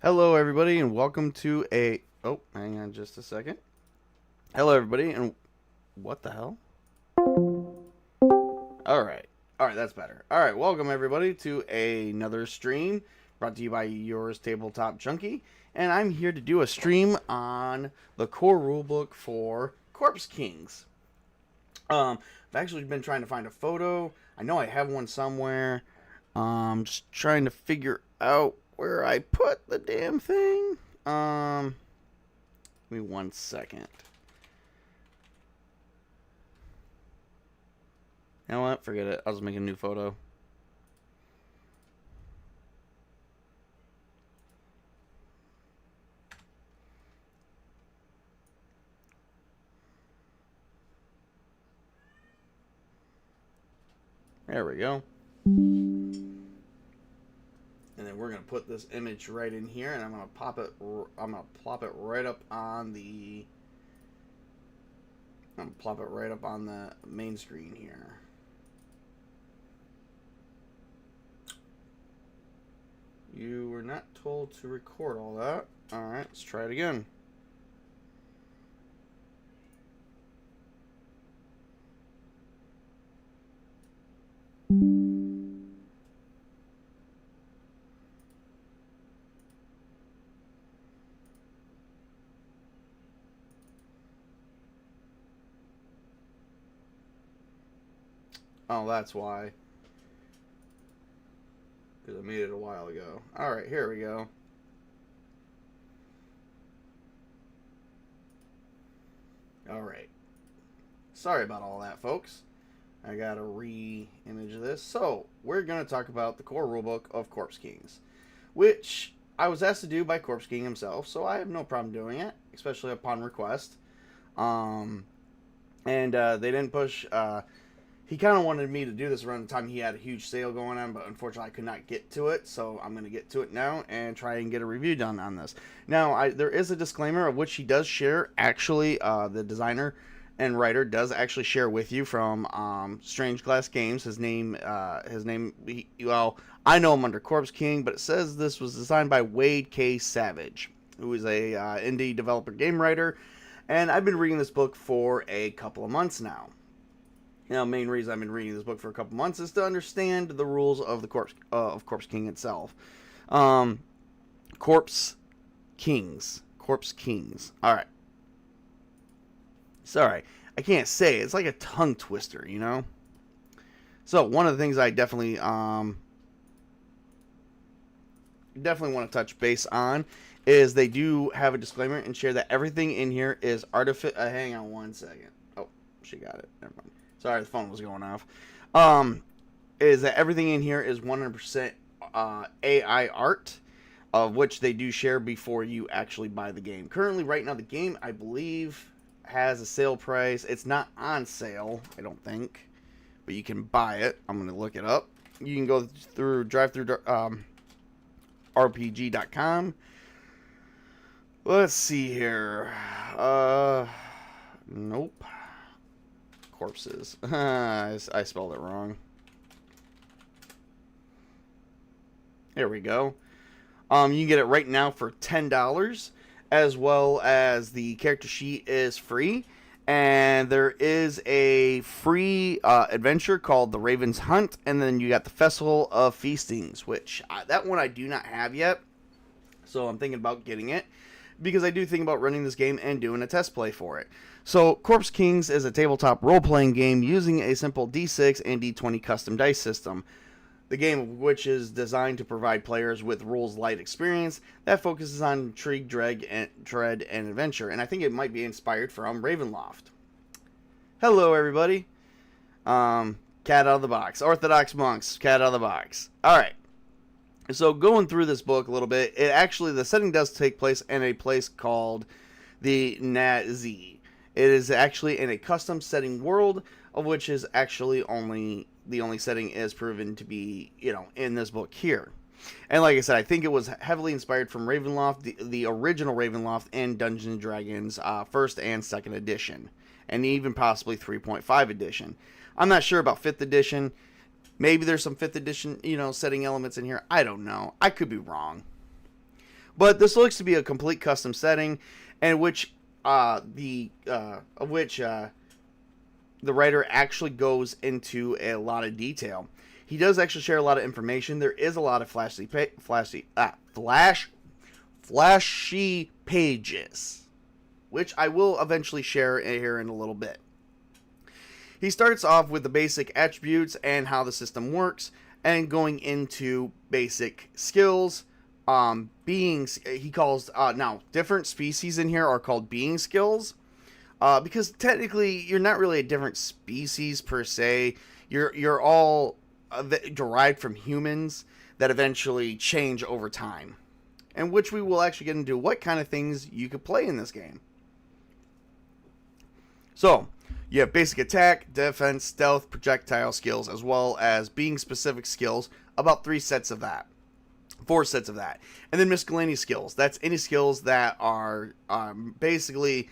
Hello, everybody, and welcome to a. Oh, hang on just a second. Hello, everybody, and what the hell? All right, that's better. All right, welcome everybody to another stream brought to you by yours Tabletop Junkie, and I'm here to do a stream on the core rulebook for Corpse Kings. I've actually been trying to find a photo. I know I have one somewhere. Just trying to figure out where I put the damn thing. Give me 1 second. You know what? Forget it. I'll just make a new photo. There we go. And then we're gonna put this image right in here, and I'm gonna pop it. I'm gonna plop it right up on the. I'm gonna plop it right up on the main screen here. You were not told to record all that. All right, let's try it again. Oh, that's why. Because I made it a while ago. Alright, here we go. Alright. Sorry about all that, folks. I gotta re-image this. So, we're gonna talk about the core rulebook of Corpse Kings, which I was asked to do by Corpse King himself, so I have no problem doing it, especially upon request. They didn't push. He kind of wanted me to do this around the time he had a huge sale going on, but unfortunately I could not get to it, so I'm going to get to it now and try and get a review done on this. Now, there is a disclaimer of which he does share. Actually, the designer and writer does actually share with you from Strange Glass Games. His name, well, I know him under Corpse King, but it says this was designed by Wade K. Savage, who is a indie developer game writer, and I've been reading this book for a couple of months now. You know, main reason I've been reading this book for a couple months is to understand the rules of the Corpse King itself. Corpse Kings. All right. Sorry, I can't say it. It's like a tongue twister, you know. So one of the things I definitely want to touch base on is they do have a disclaimer and share that everything in here is artificial. Hang on 1 second. Oh, she got it. Never mind. Sorry, the phone was going off. Is that everything in here is 100% AI art, of which they do share before you actually buy the game. Currently, right now, the game, I believe, has a sale price. It's not on sale, I don't think, but you can buy it. I'm going to look it up. You can go through drive-through-rpg.com. Let's see here. Nope. Corpses. I spelled it wrong. There we go. You can get it right now for $10, as well as the character sheet is free, and there is a free adventure called The Raven's Hunt, and then you got the Festival of Feastings, which that one I do not have yet, so I'm thinking about getting it, because I do think about running this game and doing a test play for it. So, Corpse Kings is a tabletop role-playing game using a simple D6 and D20 custom dice system. The game of which is designed to provide players with rules-light experience that focuses on intrigue, dread, and adventure. And I think it might be inspired from Ravenloft. Hello, everybody. Cat out of the box. Orthodox monks, cat out of the box. Alright. So, going through this book a little bit, the setting does take place in a place called the Nazi. It is actually in a custom setting world, of which is actually the only setting is proven to be, in this book here. And like I said, I think it was heavily inspired from Ravenloft, the original Ravenloft, and Dungeons & Dragons 1st and 2nd edition, and even possibly 3.5 edition. I'm not sure about 5th edition. Maybe there's some 5th edition, setting elements in here. I don't know. I could be wrong. But this looks to be a complete custom setting, and the writer actually goes into a lot of detail. He does actually share a lot of information. There is a lot of flashy pages, which I will eventually share here in a little bit. He starts off with the basic attributes and how the system works, and going into basic skills. Beings, he calls, now, different species in here are called being skills, because technically you're not really a different species per se. You're all derived from humans that eventually change over time, and which we will actually get into what kind of things you could play in this game. So, you have basic attack, defense, stealth, projectile skills, as well as being specific skills, about 4 sets of that. And then miscellaneous skills. That's any skills that are basically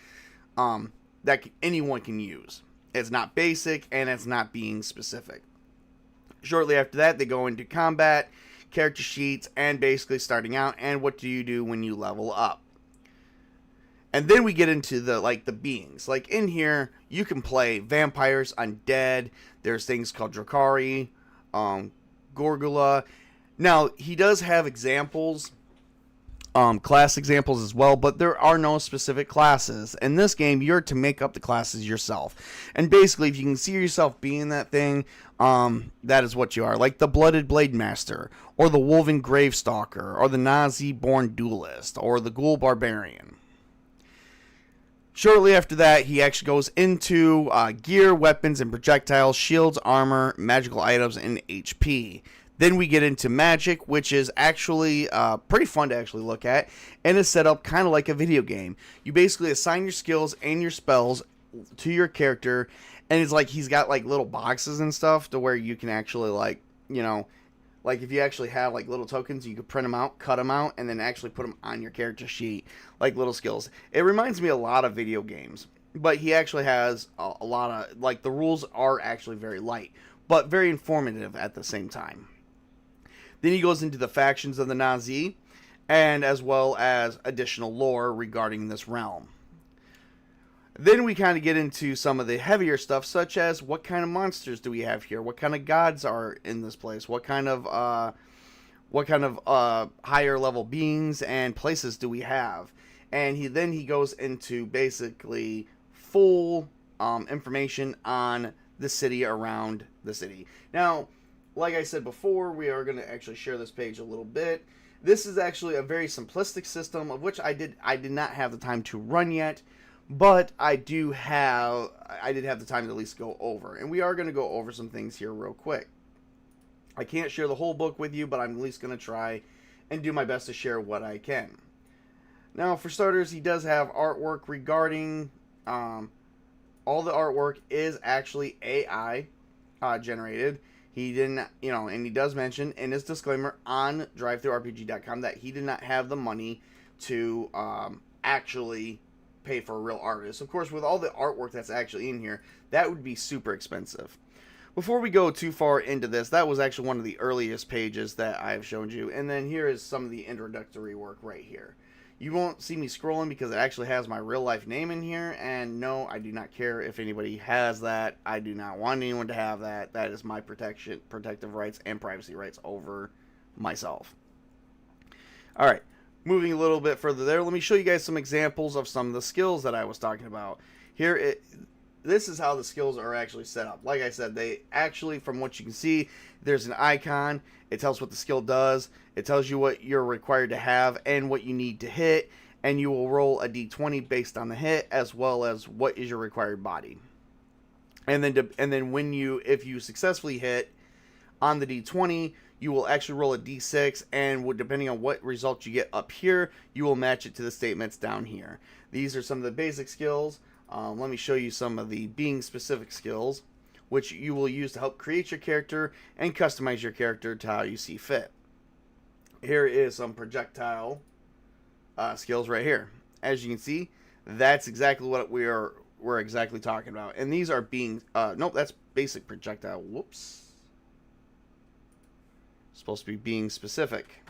that anyone can use. It's not basic and it's not being specific. Shortly after that, they go into combat, character sheets, and basically starting out, and what do you do when you level up. And then we get into the beings. Like in here, you can play vampires, undead. There's things called Drakari, Gorgula. Now, he does have examples, class examples as well, but there are no specific classes. In this game, you're to make up the classes yourself. And basically, if you can see yourself being that thing, that is what you are. Like the Blooded Blade Master, or the Wolven Gravestalker, or the Nazi-born Duelist, or the Ghoul Barbarian. Shortly after that, he actually goes into gear, weapons, and projectiles, shields, armor, magical items, and HP. Then we get into magic, which is actually pretty fun to actually look at, and is set up kind of like a video game. You basically assign your skills and your spells to your character, and it's like he's got like little boxes and stuff to where you can actually like if you actually have like little tokens, you could print them out, cut them out, and then actually put them on your character sheet, like little skills. It reminds me a lot of video games, but he actually has a lot of, like, the rules are actually very light, but very informative at the same time. Then he goes into the factions of the Nazi, and as well as additional lore regarding this realm. Then we kind of get into some of the heavier stuff, such as what kind of monsters do we have here? What kind of gods are in this place? What kind of higher level beings and places do we have? And he goes into basically full information on the city around the city. Now, like I said before, we are going to actually share this page a little bit. This is actually a very simplistic system, of which I did not have the time to run yet. But I did have the time to at least go over. And we are going to go over some things here real quick. I can't share the whole book with you, but I'm at least going to try and do my best to share what I can. Now, for starters, he does have artwork regarding... all the artwork is actually AI generated. He didn't, and he does mention in his disclaimer on drivethrurpg.com that he did not have the money to actually pay for a real artist. Of course, with all the artwork that's actually in here, that would be super expensive. Before we go too far into this, that was actually one of the earliest pages that I've shown you, and then here is some of the introductory work right here. You won't see me scrolling because it actually has my real life name in here, and no, I do not care if anybody has that. I do not want anyone to have that. That is my protective rights and privacy rights over myself. Alright. Moving a little bit further there, let me show you guys some examples of some of the skills that I was talking about. This is how the skills are actually set up. Like I said, they actually, from what you can see, there's an icon. It tells what the skill does. It tells you what you're required to have and what you need to hit. And you will roll a d20 based on the hit, as well as what is your required body. And then if you successfully hit on the d20, you will actually roll a d6, and depending on what result you get up here, you will match it to the statements down here. These are some of the basic skills. Let me show you some of the being specific skills, which you will use to help create your character and customize your character to how you see fit. Here is some projectile skills right here. As you can see, that's exactly what we're exactly talking about. And these are being, nope, that's basic projectile. Whoops. Supposed to be being specific.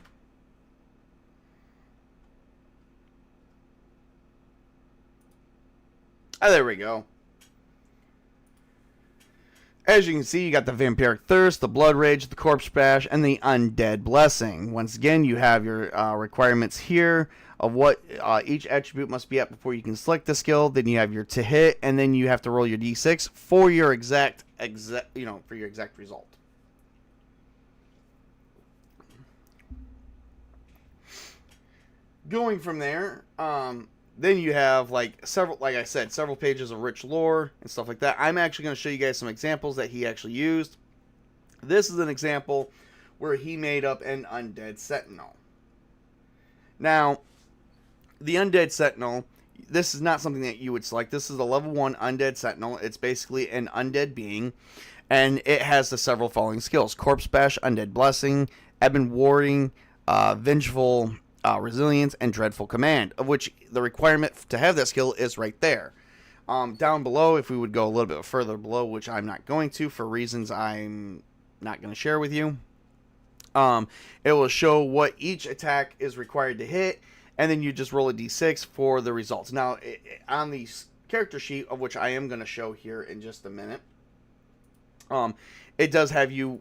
There we go. As you can see, you got the Vampiric Thirst, the Blood Rage, the Corpse Bash, and the Undead Blessing. Once again, you have your requirements here of what each attribute must be at before you can select the skill. Then you have your to hit, and then you have to roll your d6 for your exact result. Going from there, then you have like I said, several pages of rich lore and stuff like that. I'm actually going to show you guys some examples that he actually used. This is an example where he made up an Undead Sentinel. Now, the Undead Sentinel, this is not something that you would select. This is a level 1 Undead Sentinel. It's basically an undead being, and it has the several following skills: Corpse Bash, Undead Blessing, Ebon Warding, Vengeful Resilience, and Dreadful Command, of which the requirement to have that skill is right there. Down below, if we would go a little bit further below, which I'm not going to for reasons I'm not going to share with you, it will show what each attack is required to hit, and then you just roll a d6 for the results. Now, on the character sheet, of which I am going to show here in just a minute, it does have you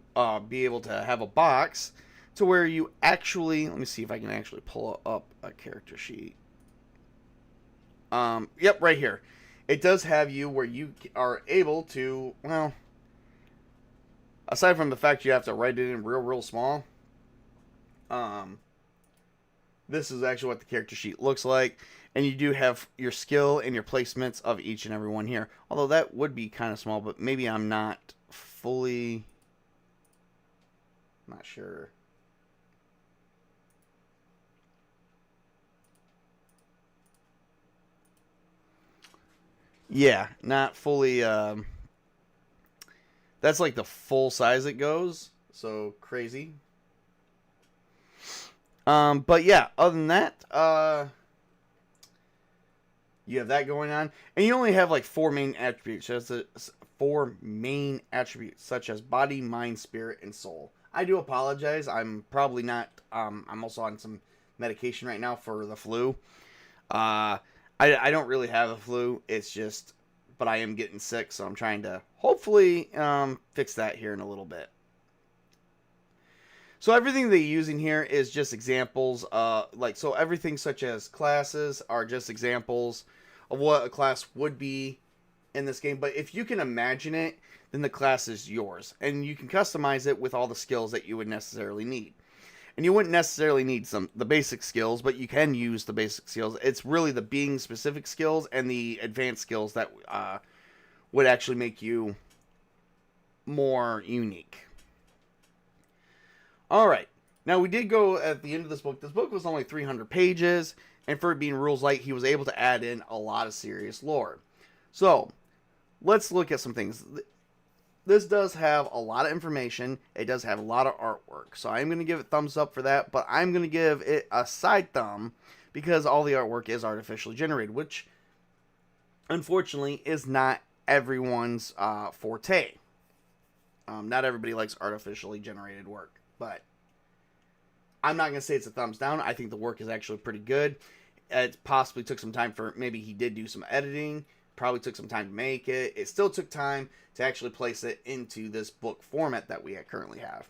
be able to have a box to where you actually, let me see if I can actually pull up a character sheet. Yep, right here. It does have you where you are able to, well, aside from the fact you have to write it in real small, this is actually what the character sheet looks like. And you do have your skill and your placements of each and every one here. Although that would be kind of small, but maybe I'm not fully, not sure. Yeah, not fully, that's like the full size it goes, so crazy. But yeah, other than that, you have that going on, and you only have like 4 main attributes. So it's 4 main attributes, such as body, mind, spirit, and soul. I do apologize, I'm probably not, I'm also on some medication right now for the flu. I don't really have a flu. It's just, but I am getting sick, so I'm trying to hopefully fix that here in a little bit. So everything they use in here is just examples. So everything such as classes are just examples of what a class would be in this game. But if you can imagine it, then the class is yours, and you can customize it with all the skills that you would necessarily need. And you wouldn't necessarily need the basic skills, but you can use the basic skills. It's really the being specific skills and the advanced skills that would actually make you more unique. Alright, now we did go at the end of this book. This book was only 300 pages, and for it being rules light, he was able to add in a lot of serious lore. So, let's look at some things. This does have a lot of information. It does have a lot of artwork. So I'm going to give it thumbs up for that. But I'm going to give it a side thumb because all the artwork is artificially generated, which unfortunately is not everyone's forte. Not everybody likes artificially generated work. But I'm not going to say it's a thumbs down. I think the work is actually pretty good. It possibly took some time for, maybe he did do some editing. Probably took some time to make it. It still took time to actually place it into this book format that we currently have.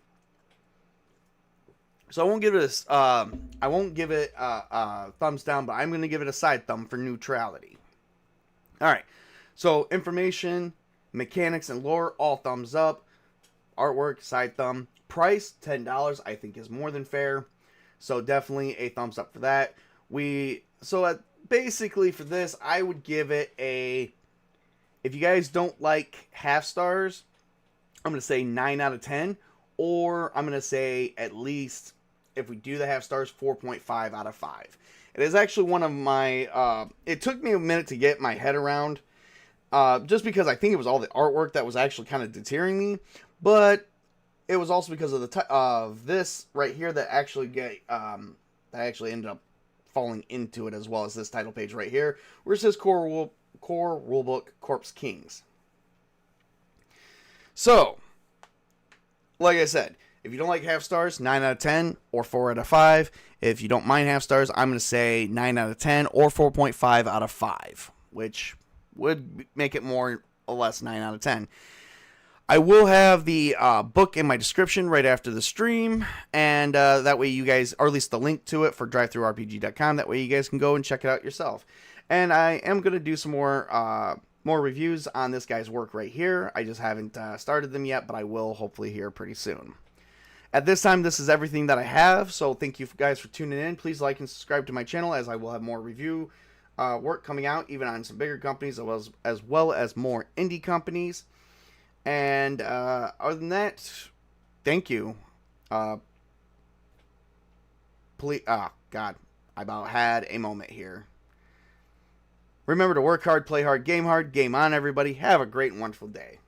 So I won't give it a thumbs down, but I'm going to give it a side thumb for neutrality. All right. So information, mechanics, and lore, all thumbs up. Artwork, side thumb. Price, $10, I think is more than fair. So definitely a thumbs up for that. Basically for this, I would give it a, if you guys don't like half stars, I'm going to say 9 out of 10. Or I'm going to say at least, if we do the half stars, 4.5 out of 5. It is actually one of my, it took me a minute to get my head around. Just because I think it was all the artwork that was actually kind of deterring me. But it was also because of of this right here that actually that actually ended up falling into it, as well as this title page right here, where it says core rulebook Corpse Kings. So, like I said, if you don't like half stars, 9 out of 10 or 4 out of 5. If you don't mind half stars, I'm going to say 9 out of 10 or 4.5 out of 5, which would make it more or less 9 out of 10. I will have the book in my description right after the stream, and that way you guys, or at least the link to it for drivethrurpg.com, that way you guys can go and check it out yourself. And I am going to do some more reviews on this guy's work right here. I just haven't started them yet, but I will hopefully here pretty soon. At this time, this is everything that I have, so thank you guys for tuning in. Please like and subscribe to my channel, as I will have more review work coming out, even on some bigger companies, as well as more indie companies. And other than that, thank you. Please, God, I about had a moment here. Remember to work hard, play hard, game on, everybody. Have a great and wonderful day.